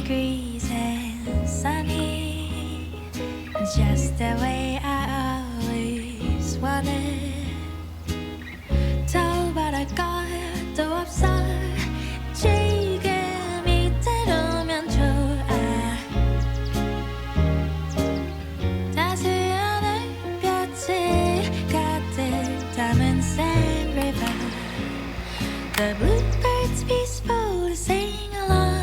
degrees and sunny, just the way I always wanted. 더 바랄것도 없어. 지금 이대로면 좋아. 따스한 햇볕이 가득 담은 sand river. The bluebirds peacefully sing along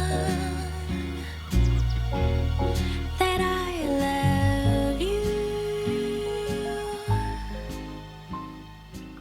that I love you.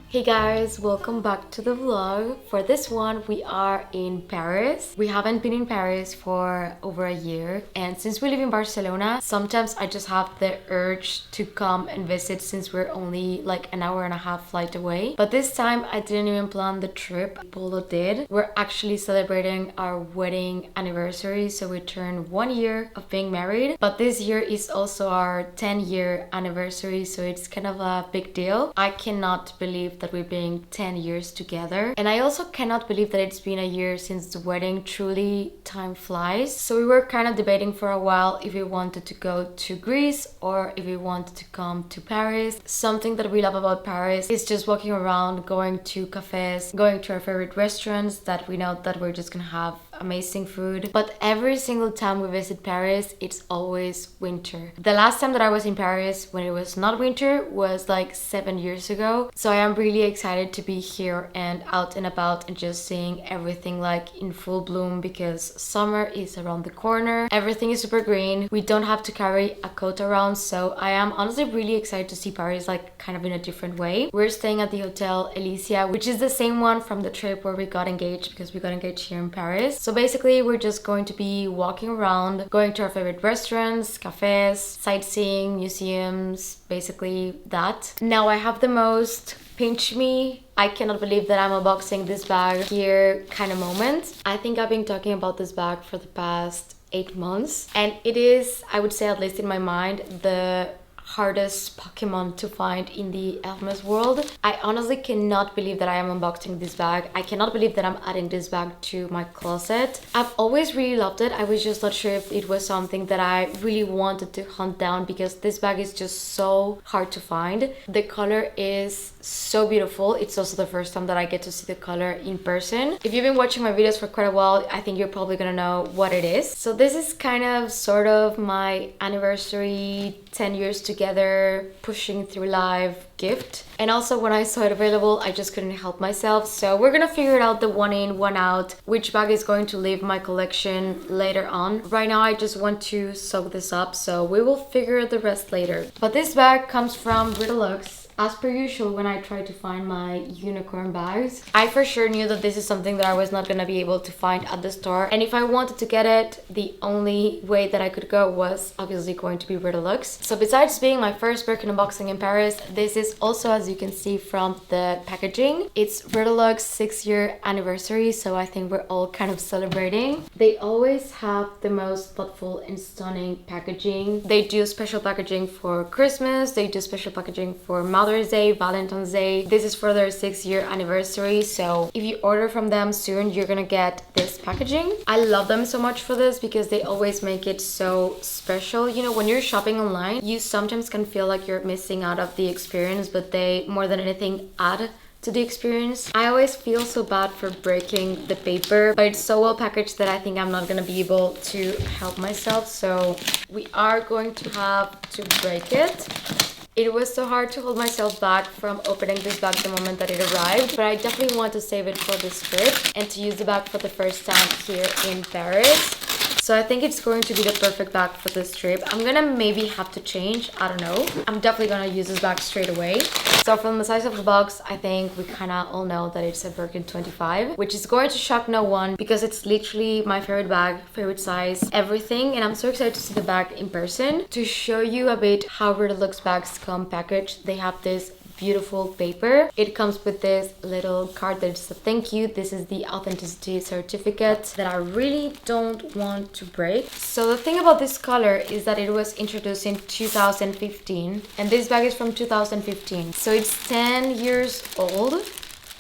Hey guys, welcome back to the vlog. For this one, we are in Paris. We haven't been in Paris for over a year, and since we live in Barcelona, sometimes I just have the urge to come and visit since we're only like an hour and a half flight away. But this time I didn't even plan the trip. Polo did. We're actually celebrating our wedding anniversary, so we turned 1 year of being married. But this year is also our 10-year anniversary, so it's kind of a big deal. I cannot believe that we're being 10 years together, and I also cannot believe that it's been a year since the wedding. Truly, time flies. So we were kind of debating for a while if we wanted to go to Greece or if we wanted to come to Paris. Something that we love about Paris is just walking around, going to cafes, going to our favorite restaurants that we know that we're just gonna have amazing food. But every single time we visit Paris, it's always winter. The last time that I was in Paris when it was not winter was like 7 years ago. So I am really excited to be here and out and about and just seeing everything like in full bloom, because summer is around the corner. Everything is super green. We don't have to carry a coat around, so I am honestly really excited to see Paris like kind of in a different way. We're staying at the hotel Elysia, which is the same one from the trip where we got engaged, because we got engaged here in Paris. So basically we're just going to be walking around, going to our favorite restaurants, cafes, sightseeing, museums, basically that. Now I have the most pinch me, I cannot believe that I'm unboxing this bag here kind of moment. I think I've been talking about this bag for the past 8 months, and it is, I would say, at least in my mind, the hardest Pokemon to find in the Hermès world. I honestly cannot believe that I am unboxing this bag. I cannot believe that I'm adding this bag to my closet. I've always really loved it. I was just not sure if it was something that I really wanted to hunt down, because this bag is just so hard to find. The color is so beautiful. It's also the first time that I get to see the color in person. If you've been watching my videos for quite a while, I think you're probably gonna know what it is. So this is kind of sort of my anniversary 10 years together pushing through life gift. And also when I saw it available, I just couldn't help myself. So we're gonna figure it out, the one in, one out, which bag is going to leave my collection later on. Right now I just want to soak this up, so we will figure the rest later. But this bag comes from Redeluxe. As per usual, when I try to find my unicorn bags, I for sure knew that this is something that I was not gonna be able to find at the store. And if I wanted to get it, the only way that I could go was obviously going to be Redeluxe. So besides being my first Birkin unboxing in Paris, this is also, as you can see from the packaging, it's Redeluxe 6-year anniversary, so I think we're all kind of celebrating. They always have the most thoughtful and stunning packaging. They do special packaging for Christmas, they do special packaging for Mother's Day, Valentine's Day. This is for their 6-year anniversary, so if you order from them soon, you're gonna get this packaging. I love them so much for this because they always make it so special. You know, when you're shopping online, you sometimes can feel like you're missing out of the experience, but they, more than anything, add to the experience. I always feel so bad for breaking the paper, but it's so well packaged that I think I'm not gonna be able to help myself, so we are going to have to break it. It was so hard to hold myself back from opening this bag the moment that it arrived, but I definitely want to save it for this trip and to use the bag for the first time here in Paris. So I think it's going to be the perfect bag for this trip. I'm gonna maybe have to change, I don't know. I'm definitely gonna use this bag straight away. So from the size of the box, I think we kind of all know that it's a Birkin 25, which is going to shock no one because it's literally my favorite bag, favorite size, everything. And I'm so excited to see the bag in person. To show you a bit how Redeluxe bags come packaged, they have this beautiful paper. It comes with this little card that is a thank you. This is the authenticity certificate that I really don't want to break. So the thing about this color is that it was introduced in 2015 and this bag is from 2015. So it's 10 years old.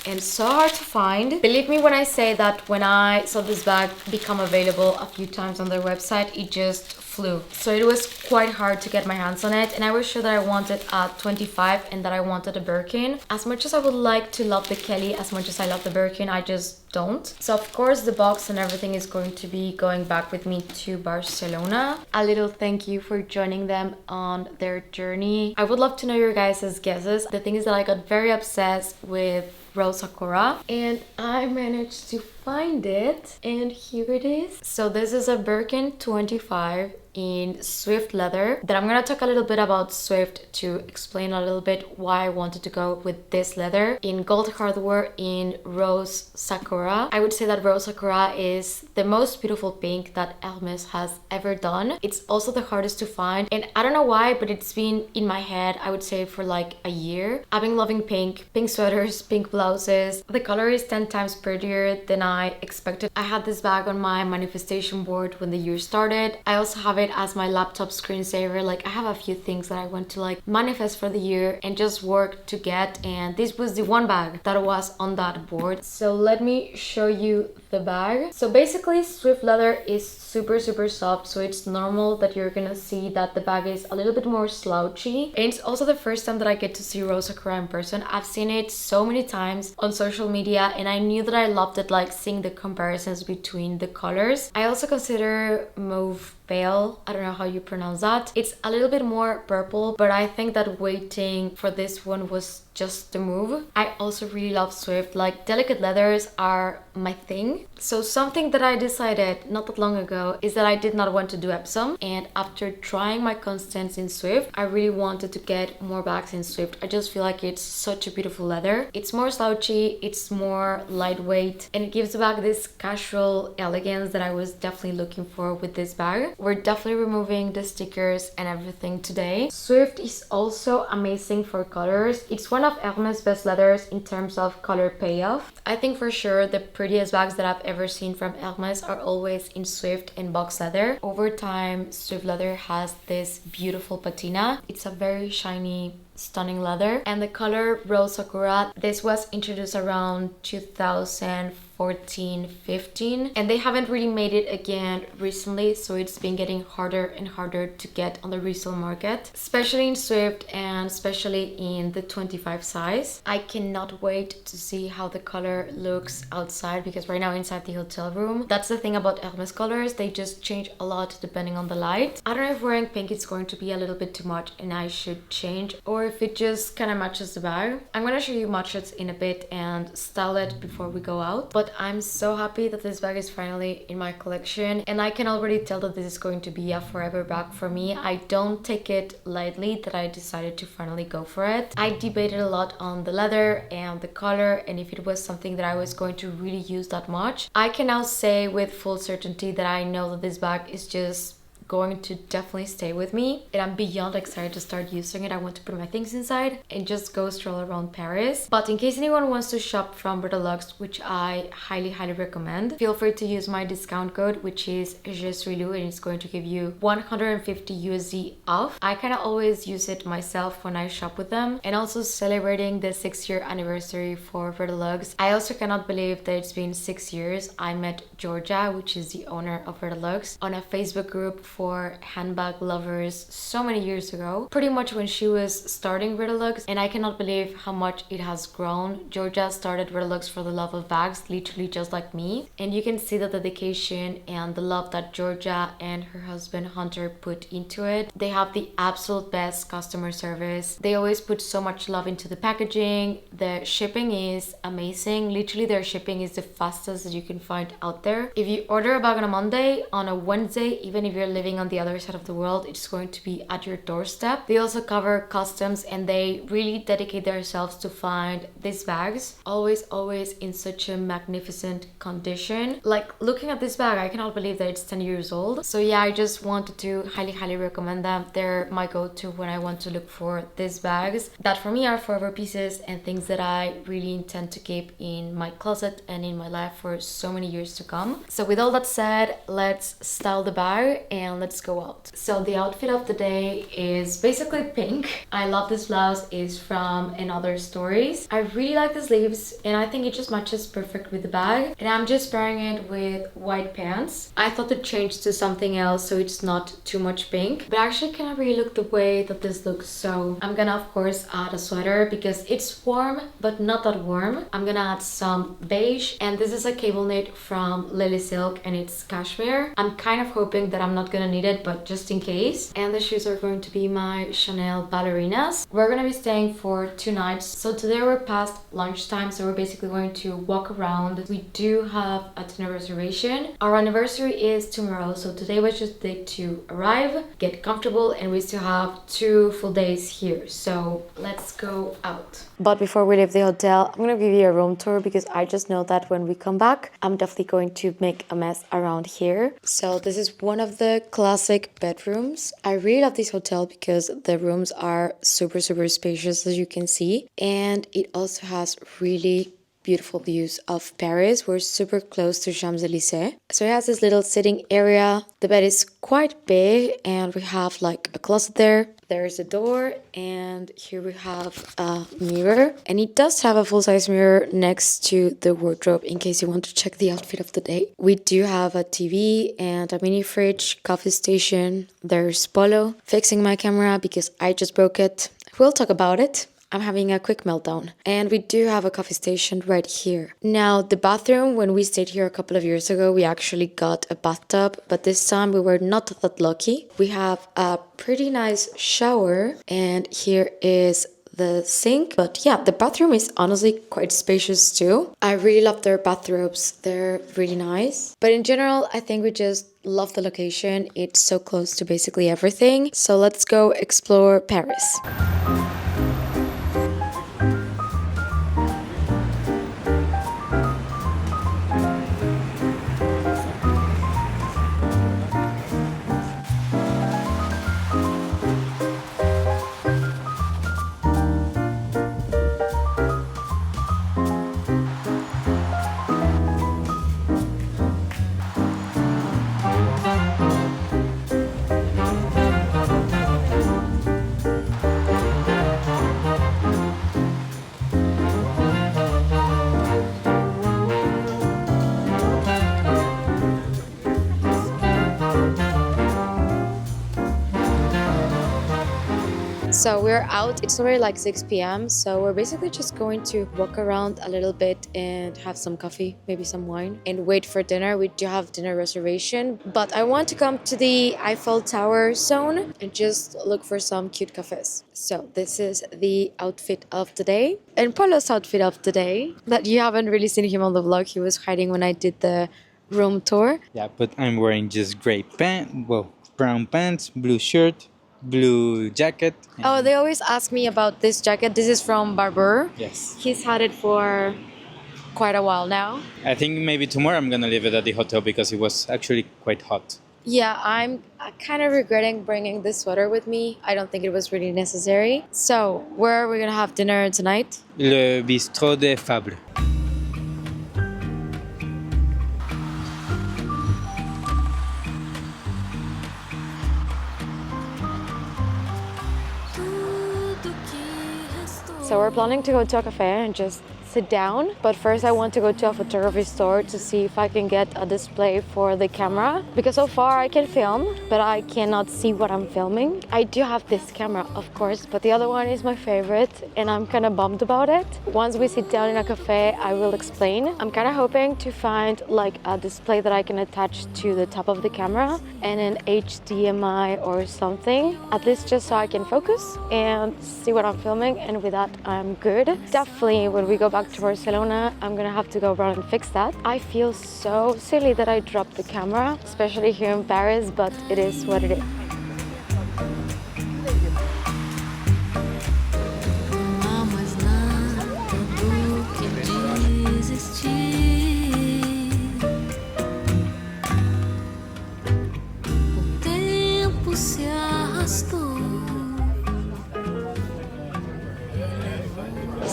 and so hard to find. Believe me when I say that when I saw this bag become available a few times on their website, it just flew. So it was quite hard to get my hands on it, and I was sure that I wanted a 25 and that I wanted a Birkin. As much as I would like to love the Kelly, as much as I love the Birkin, I just don't. So of course the box and everything is going to be going back with me to Barcelona. A little thank you for joining them on their journey. I would love to know your guys' guesses. The thing is that I got very obsessed with Rose Sakura and I managed to find it, and here it is. So this is a Birkin 25 in Swift leather. That I'm gonna talk a little bit about Swift to explain a little bit why I wanted to go with this leather. In gold hardware in Rose Sakura. I would say that Rose Sakura is the most beautiful pink that Hermès has ever done. It's also the hardest to find, and I don't know why, but it's been in my head, I would say, for like a year. I've been loving pink sweaters, pink blouses. The color is 10 times prettier than I expected. I had this bag on my manifestation board when the year started. I also have it as my laptop screensaver. Like, I have a few things that I want to like manifest for the year and just work to get, and this was the one bag that was on that board. So let me show you the bag. So basically Swift leather is super soft, so it's normal that you're gonna see that the bag is a little bit more slouchy, and it's also the first time that I get to see Rose Sakura in person. I've seen it so many times on social media, and I knew that I loved it, like seeing the comparisons between the colors. I also consider mauve pale, I don't know how you pronounce that. It's a little bit more purple, but I think that waiting for this one was just the move. I also really love Swift, like delicate leathers are my thing. So something that I decided not that long ago is that I did not want to do Epsom, and after trying my constants in Swift, I really wanted to get more bags in Swift. I just feel like it's such a beautiful leather. It's more slouchy, it's more lightweight, and it gives the bag this casual elegance that I was definitely looking for with this bag. We're definitely removing the stickers and everything today. Swift is also amazing for colors. It's one of Hermès' best leathers in terms of color payoff. I think for sure the prettiest bags that I've ever seen from Hermès are always in Swift and box leather. Over time, Swift leather has this beautiful patina. It's a very shiny, stunning leather, and the color Rose Sakura, this was introduced around 2014-15, and they haven't really made it again recently, so it's been getting harder and harder to get on the resale market, especially in Swift and especially in the 25 size. I cannot wait to see how the color looks outside, because right now inside the hotel room, that's the thing about Hermès colors, they just change a lot depending on the light. I don't know if wearing pink is going to be a little bit too much and I should change, or if it just kind of matches the bag. I'm gonna show you matches in a bit and style it before we go out, but I'm so happy that this bag is finally in my collection, and I can already tell that this is going to be a forever bag for me. I don't take it lightly that I decided to finally go for it. I debated a lot on the leather and the color, and if it was something that I was going to really use that much. I can now say with full certainty that I know that this bag is just going to definitely stay with me, and I'm beyond excited to start using it. I want to put my things inside and just go stroll around Paris. But in case anyone wants to shop from Redeluxe, which I highly recommend, feel free to use my discount code, which is GRWM, and it's going to give you 150 USD off. I kind of always use it myself when I shop with them, and also celebrating the 6-year anniversary for Redeluxe. I also cannot believe that it's been 6 years. I met Georgia, which is the owner of Redeluxe, on a Facebook group for handbag lovers so many years ago, pretty much when she was starting Redeluxe, and I cannot believe how much it has grown. Georgia started Redeluxe for the love of bags, literally just like me, and you can see the dedication and the love that Georgia and her husband Hunter put into it. They have the absolute best customer service. They always put so much love into the packaging. The shipping is amazing. Literally their shipping is the fastest that you can find out there. If you order a bag on a Monday, on a Wednesday, even if you're living on the other side of the world, it's going to be at your doorstep. They also cover customs, and they really dedicate themselves to find these bags always in such a magnificent condition. Like, looking at this bag, I cannot believe that it's 10 years old. So yeah, I just wanted to highly recommend them. They're my go-to when I want to look for these bags that for me are forever pieces and things that I really intend to keep in my closet and in my life for so many years to come. So with all that said, let's style the bag and and let's go out. So the outfit of the day is basically pink. I love this blouse. It's from Another Stories. I really like the sleeves and I think it just matches perfect with the bag. And I'm just pairing it with white pants. I thought to change to something else so it's not too much pink, but I actually cannot really look the way that this looks, so I'm gonna of course add a sweater because it's warm but not that warm. I'm gonna add some beige, and this is a cable knit from Lily Silk and it's cashmere. I'm kind of hoping that I'm not gonna need it, but just in case. And the shoes are going to be my Chanel ballerinas. We're gonna be staying for 2 nights, so today we're past lunchtime, so we're basically going to walk around. We do have a dinner reservation. Our anniversary is tomorrow, so today was just day to arrive, get comfortable, and we still have 2 full days here, so let's go out. But before we leave the hotel, I'm gonna give you a room tour because I just know that when we come back, I'm definitely going to make a mess around here. So this is one of the classic bedrooms. I really love this hotel because the rooms are super spacious, as you can see, and it also has really beautiful views of Paris. We're super close to Champs-Elysees. So it has this little sitting area. The bed is quite big and we have like a closet there. There's a door and here we have a mirror. And it does have a full-size mirror next to the wardrobe in case you want to check the outfit of the day. We do have a TV and a mini fridge, coffee station. There's Polo fixing my camera because I just broke it. We'll talk about it. I'm having a quick meltdown. And we do have a coffee station right here. Now, the bathroom, when we stayed here a couple of years ago, we actually got a bathtub, but this time we were not that lucky. We have a pretty nice shower, and here is the sink. But yeah, the bathroom is honestly quite spacious too. I really love their bathrobes. They're really nice. But in general, I think we just love the location. It's so close to basically everything. So let's go explore Paris. So we're out, it's already like 6 p.m. So we're basically just going to walk around a little bit and have some coffee, maybe some wine, and wait for dinner. We do have dinner reservation, but I want to come to the Eiffel Tower zone and just look for some cute cafes. So this is the outfit of the day. And Paulo's outfit of the day, that you haven't really seen him on the vlog. He was hiding when I did the room tour. Yeah, but I'm wearing just gray pants, well, brown pants, blue shirt, blue jacket. Oh, they always ask me about this jacket. This is from Barber. Yes. He's had it for quite a while now. I think maybe tomorrow I'm gonna leave it at the hotel because it was actually quite hot. Yeah, I'm kind of regretting bringing this sweater with me. I don't think it was really necessary. So, where are we gonna have dinner tonight? Le Bistrot de Fables. So we're planning to go to a cafe and just sit down, but first I want to go to a photography store to see if I can get a display for the camera, because so far I can film, but I cannot see what I'm filming. I do have this camera, of course, but the other one is my favorite and I'm kind of bummed about it. Once we sit down in a cafe, I will explain. I'm kind of hoping to find like a display that I can attach to the top of the camera and an HDMI or something, at least just so I can focus and see what I'm filming, and with that I'm good. Definitely when we go back to Barcelona, I'm gonna have to go around and fix that. I feel so silly that I dropped the camera, especially here in Paris, but it is what it is.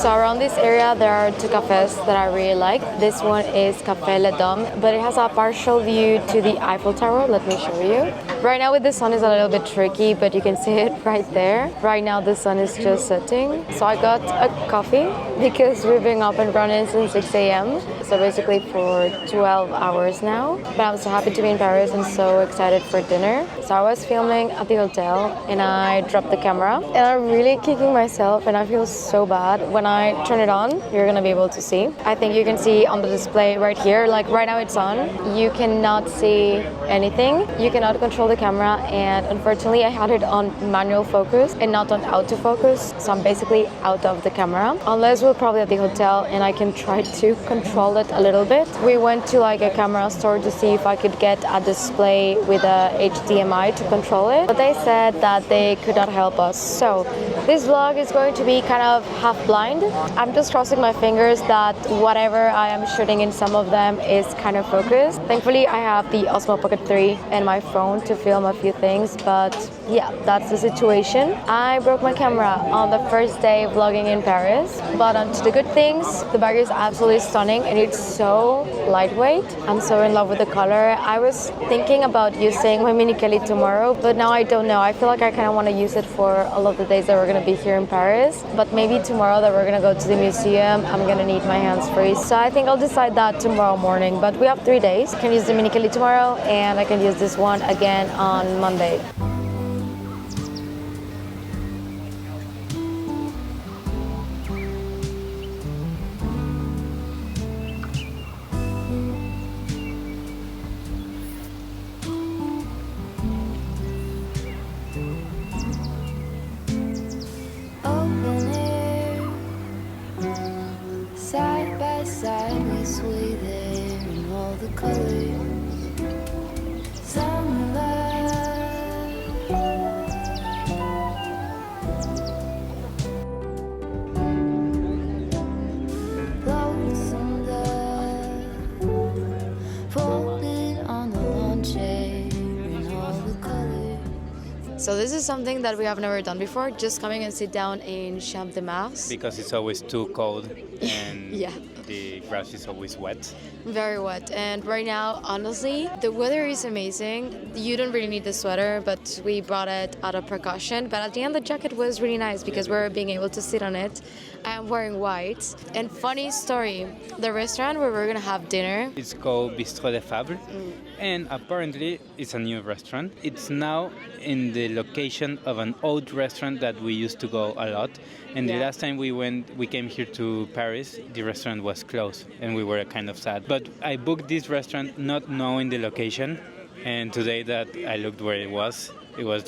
So around this area there are 2 cafes that I really like. This one is Café Le Dôme, but it has a partial view to the Eiffel Tower. Let me show you. Right now with the sun is a little bit tricky, but you can see it right there. Right now the sun is just setting. So I got a coffee because we've been up and running since 6 a.m. So basically for 12 hours now. But I'm so happy to be in Paris and so excited for dinner. So I was filming at the hotel and I dropped the camera. And I'm really kicking myself and I feel so bad. When I turn it on, you're gonna be able to see. I think you can see on the display right here, like right now it's on. You cannot see anything. You cannot control the camera, and unfortunately I had it on manual focus and not on autofocus, so I'm basically out of the camera. Unless we're probably at the hotel and I can try to control it a little bit. We went to like a camera store to see if I could get a display with a HDMI to control it, but they said that they could not help us. So this vlog is going to be kind of half blind. I'm just crossing my fingers that whatever I am shooting in some of them is kind of focused. Thankfully I have the Osmo Pocket 3 and my phone to film a few things, but yeah, that's the situation. I broke my camera on the first day vlogging in Paris, but on to the good things. The bag is absolutely stunning and it's so lightweight. I'm so in love with the color. I was thinking about using my Mini Kelly tomorrow, but now I don't know. I feel like I kind of want to use it for all of the days that we're going to be here in Paris, but maybe tomorrow that we're going to go to the museum, I'm going to need my hands free. So I think I'll decide that tomorrow morning, but we have 3 days. I can use the Mini Kelly tomorrow and I can use this one again on Monday. Open air, side by side, we sway there in all the colors. So this is something that we have never done before, just coming and sit down in Champ de Mars. Because it's always too cold and Yeah. the grass is always wet. Very wet, and right now, honestly, the weather is amazing. You don't really need the sweater, but we brought it out of precaution. But at the end, the jacket was really nice because we're being able to sit on it. I'm wearing white. And funny story, the restaurant where we're gonna have dinner, It's called Bistrot de Fables, and apparently it's a new restaurant. It's now in the location of an old restaurant that we used to go a lot. And the Yeah. last time we came here to Paris, the restaurant was closed, and we were kind of sad. But I booked this restaurant not knowing the location, and today that I looked where it was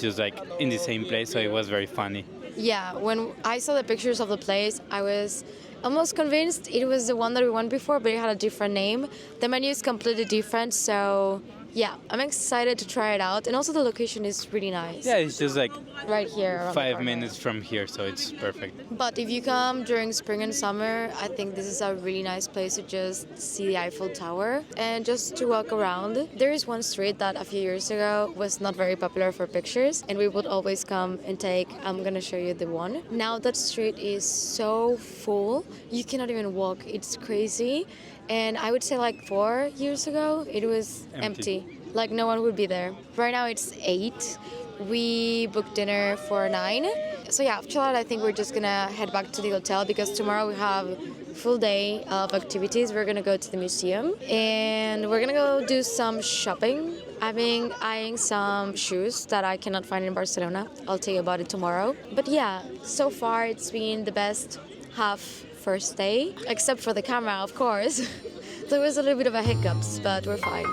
just like in the same place, so it was very funny. yeah, when I saw the pictures of the place, I was almost convinced it was the one that we went before, but it had a different name. The menu is completely different, so yeah, I'm excited to try it out. And also the location is really nice. Yeah, it's just like Right here. around the 5 corner. minutes from here, so it's perfect. But if you come during spring and summer, I think this is a really nice place to just see the Eiffel Tower and just to walk around. There is one street that a few years ago was not very popular for pictures, and we would always come and take, I'm gonna show you the one. Now that street is so full, you cannot even walk. It's crazy. And I would say like 4 years ago, it was empty. Like no one would be there. Right now it's 8. We booked dinner for 9. So yeah, after that I think we're just gonna head back to the hotel because tomorrow we have full day of activities. We're gonna go to the museum and we're gonna go do some shopping. I've been eyeing some shoes that I cannot find in Barcelona. I'll tell you about it tomorrow. But yeah, so far it's been the best half first day, except for the camera, of course. There was a little bit of a hiccups, but we're fine.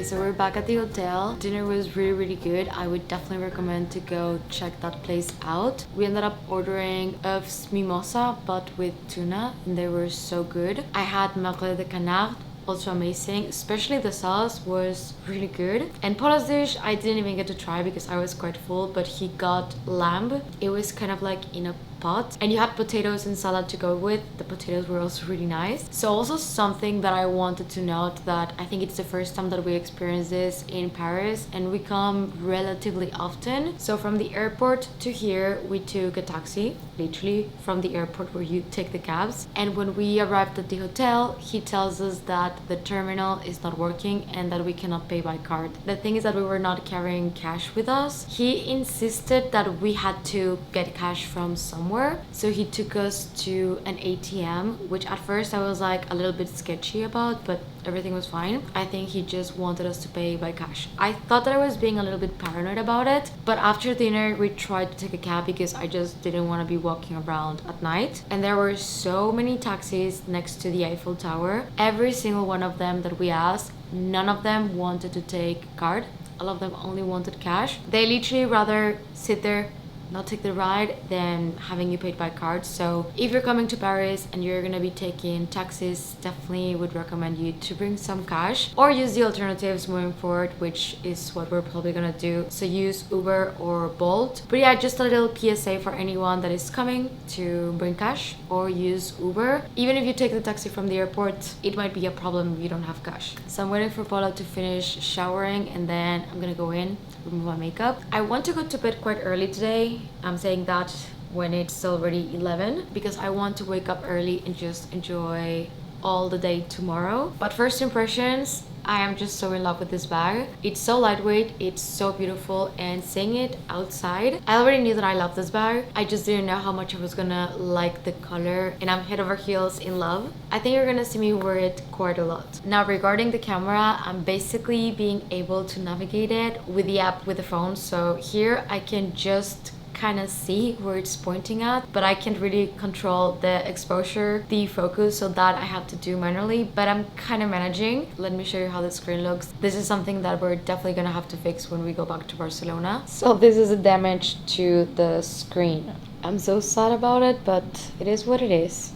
so we're back at the hotel. Dinner was really good. I would definitely recommend to go check that place out. We ended up ordering œufs mimosa but with tuna, and they were so good. I had magret de canard, also amazing, especially the sauce was really good. And Paula's dish I didn't even get to try because I was quite full, but he got lamb. It was kind of like in a pot, and you had potatoes and salad to go with. The potatoes were also really nice. So also something that I wanted to note, that I think it's the first time that we experience this in Paris, and we come relatively often. So from the airport to here we took a taxi, literally from the airport where you take the cabs. And when we arrived at the hotel, he tells us that the terminal is not working and that we cannot pay by card. The thing is that we were not carrying cash with us. He insisted that we had to get cash from somewhere, so he took us to an ATM, which at first I was like a little bit sketchy about, but everything was fine. I think he just wanted us to pay by cash. I thought that I was being a little bit paranoid about it, but after dinner we tried to take a cab because I just didn't want to be walking around at night. And there were so many taxis next to the Eiffel Tower. Every single one of them that we asked, none of them wanted to take card. All of them only wanted cash. They literally rather sit there, not take the ride, than having you paid by card. So if you're coming to Paris and you're gonna be taking taxis, definitely would recommend you to bring some cash or use the alternatives moving forward, which is what we're probably gonna do. So use Uber or Bolt. But yeah, just a little PSA for anyone that is coming to bring cash or use Uber. Even if you take the taxi from the airport, it might be a problem if you don't have cash. So I'm waiting for Paula to finish showering, and then I'm gonna go in, remove my makeup. I want to go to bed quite early today. I'm saying that when it's already 11 because I want to wake up early and just enjoy all the day tomorrow. But first impressions, I am just so in love with this bag. It's so lightweight, it's so beautiful, and seeing it outside, I already knew that I love this bag. I just didn't know how much I was gonna like the color, and I'm head over heels in love. I think you're gonna see me wear it quite a lot. Now regarding the camera, I'm basically being able to navigate it with the app with the phone. So here I can just kind of see where it's pointing at, but I can't really control the exposure, the focus, so that I have to do manually, but I'm kind of managing. Let me show you how the screen looks. This is something that we're definitely gonna have to fix when we go back to Barcelona. So this is a damage to the screen. I'm so sad about it, but it is what it is.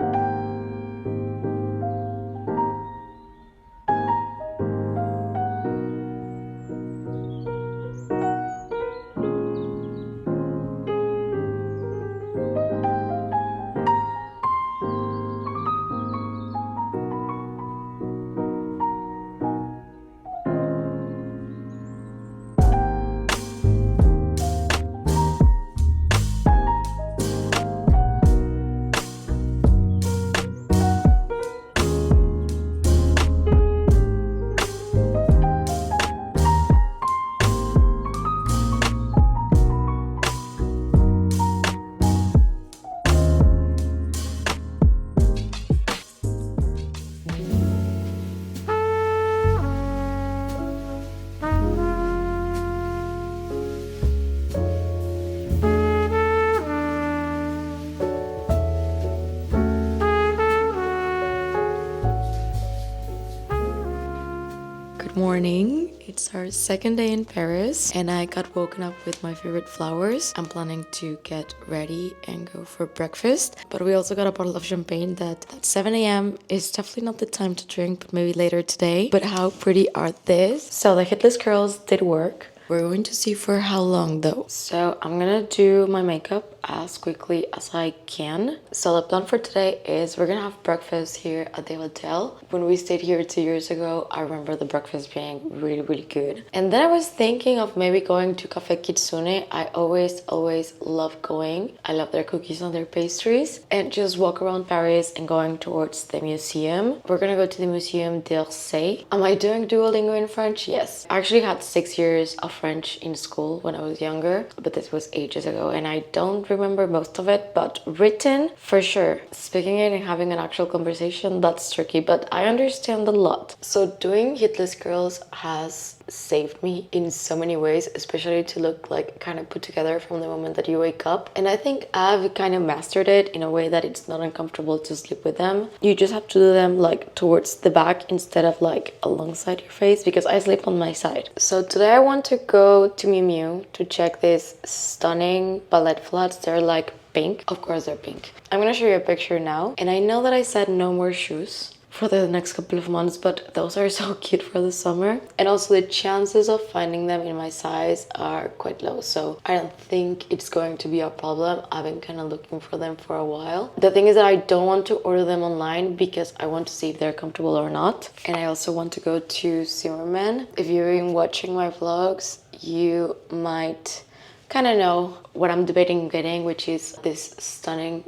Morning. It's our second day in Paris and I got woken up with my favorite flowers. I'm planning to get ready and go for breakfast, but we also got a bottle of champagne that at 7 a.m. is definitely not the time to drink, but maybe later today. But how pretty are these? So the Heatless Curls did work. We're going to see for how long though. So I'm gonna do my makeup as quickly as I can. So the plan for today is we're gonna have breakfast here at the hotel. When we stayed here 2 years ago, I remember the breakfast being really good. And then I was thinking of maybe going to Café Kitsune. I always love going. I love their cookies and their pastries. And just walk around Paris and going towards the museum. We're gonna go to the Museum d'Orsay. Am I doing Duolingo in French? Yes. I actually had 6 years of French in school when I was younger, but this was ages ago and I don't remember most of it, but written for sure. Speaking it and having an actual conversation, that's tricky, but I understand a lot. So doing Heatless Curls has saved me in so many ways, especially to look like kind of put together from the moment that you wake up. And I think I've kind of mastered it in a way that it's not uncomfortable to sleep with them. You just have to do them like towards the back instead of like alongside your face, because I sleep on my side. So today I want to go to Miu Miu to check these stunning ballet flats. They're like pink. Of course they're pink. I'm gonna show you a picture now. And I know that I said no more shoes for the next couple of months, but those are so cute for the summer. And also the chances of finding them in my size are quite low, so I don't think it's going to be a problem. I've been kind of looking for them for a while. The thing is that I don't want to order them online because I want to see if they're comfortable or not. And I also want to go to Zimmerman. If you've been watching my vlogs, you might kind of know what I'm debating getting, which is this stunning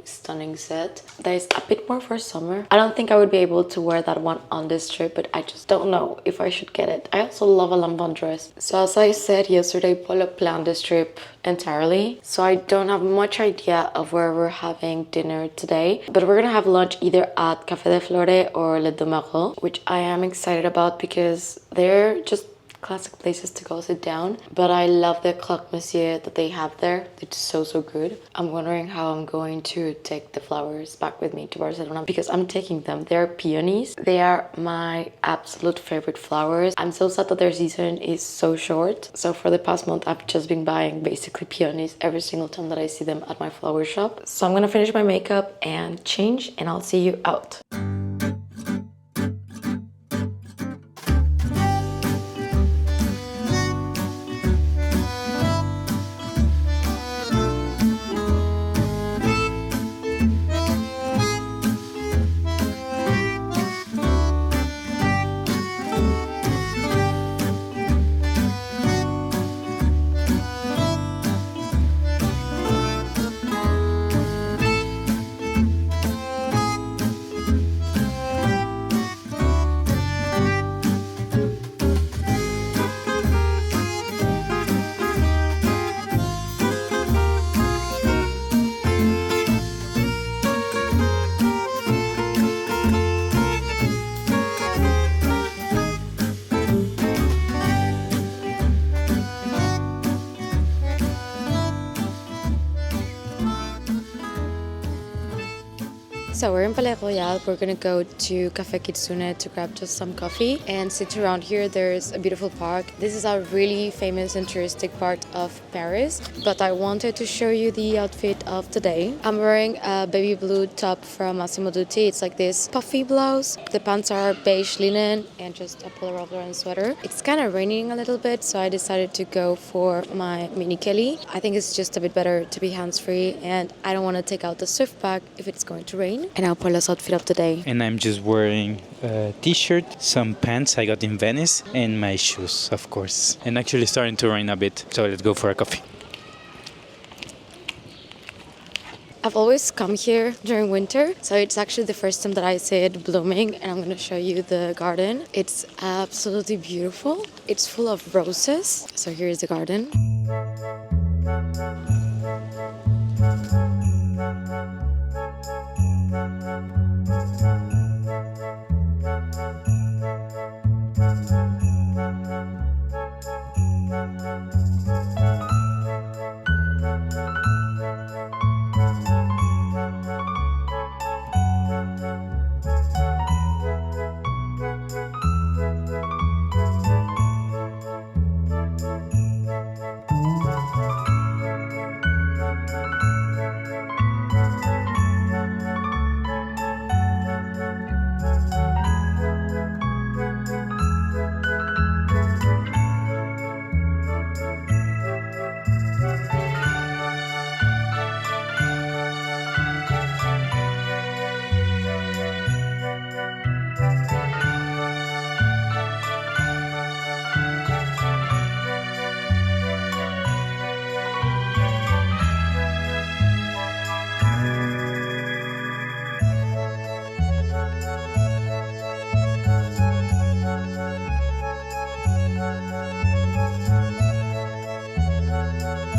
set that is a bit more for summer. I don't think I would be able to wear that one on this trip, but I just don't know if I should get it. I also love a Lambon dress. So as I said yesterday, Paula planned this trip entirely, so I don't have much idea of where we're having dinner today, but we're gonna have lunch either at Café de Flore or Le Demarot, which I am excited about because they're just classic places to go sit down. But I love the croque monsieur that they have there. It's so good. I'm wondering how I'm going to take the flowers back with me to Barcelona, because I'm taking them. They're peonies. They are my absolute favorite flowers. I'm so sad that their season is so short. So for the past month, I've just been buying basically peonies every single time that I see them at my flower shop. So I'm gonna finish my makeup and change, and I'll see you out. So we're in Palais Royal. We're gonna go to Café Kitsune to grab just some coffee and sit around here. There's a beautiful park. This is a really famous and touristic part of Paris, but I wanted to show you the outfit of today. I'm wearing a baby blue top from Massimo Dutti. It's like this puffy blouse. The pants are beige linen and just a pullover and sweater. It's kind of raining a little bit, so I decided to go for my mini Kelly. I think it's just a bit better to be hands-free, and I don't want to take out the Swift bag if it's going to rain. And now Paula's outfit of the day. And I'm just wearing a t-shirt, some pants I got in Venice, and my shoes, of course. And actually starting to rain a bit, so let's go for a coffee. I've always come here during winter, so it's actually the first time that I see it blooming, and I'm going to show you the garden. It's absolutely beautiful. It's full of roses. So here's the garden.